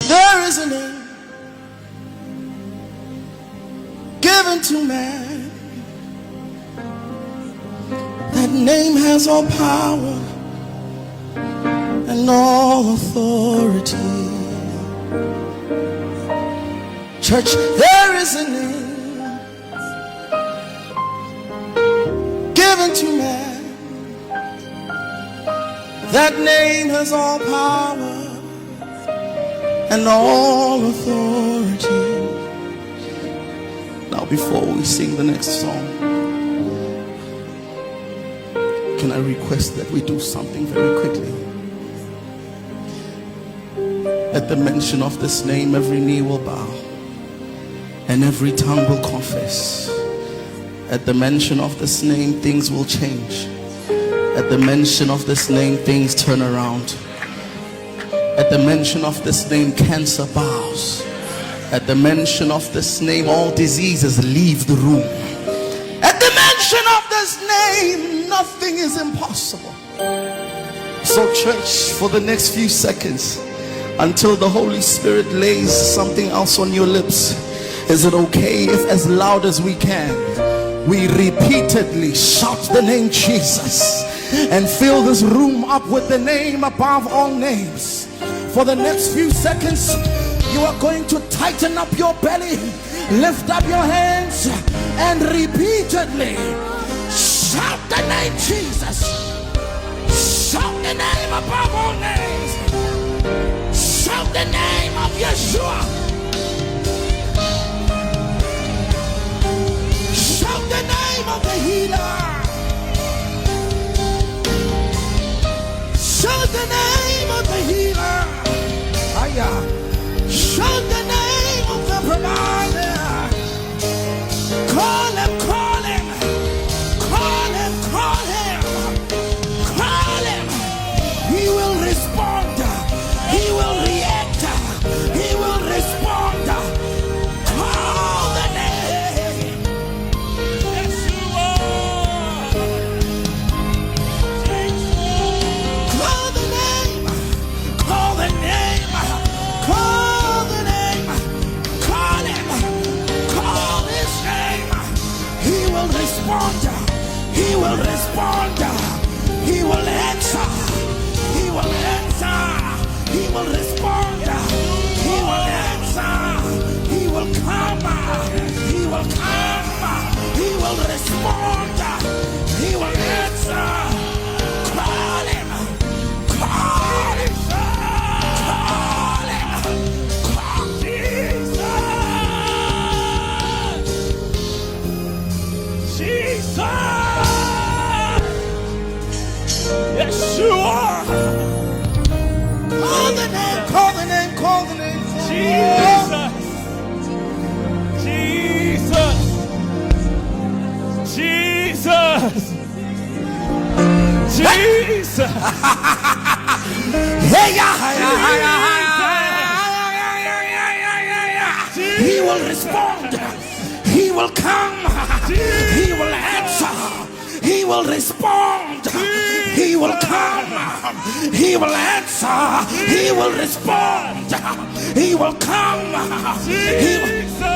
There is a name given to man. That name has all power and all authority. Church, there is a name given to man. That name has all power and all authority. Now, before we sing the next song, can I request that we do something very quickly? At the mention of this name, every knee will bow and every tongue will confess. At the mention of this name, things will change. At the mention of this name, things turn around. At the mention of this name, cancer bows. At the mention of this name, all diseases leave the room. At the mention of this name, nothing is impossible. So church, for the next few seconds, until the Holy Spirit lays something else on your lips, is it okay if as loud as we can, we repeatedly shout the name Jesus and fill this room up with the name above all names? For the next few seconds, you are going to tighten up your belly, lift up your hands, and repeatedly shout the name Jesus. Shout the name above all names. Shout the name of Yeshua. Shout the name of the healer. Shout the name of the healer. Shout the name of the provider. Call him, call him. Call him, call him. Call him. He will respond. He will react. He will respond. Call the name. Yeshua. Call the name. Call the name. Call the name. Call him. Call his name. He will respond. He will respond. He will answer. He will answer. He will respond. He will answer. He will come. He will come. He will respond. He will answer. Call him. Call him. Call him. Call Jesus. Jesus. Yeshua. Call the name, call the name, call the name. Jesus. Jesus. Jesus. Jesus. He will respond. He will come. He will answer. He will respond. He will come. He will answer. He will respond. He will come. He will.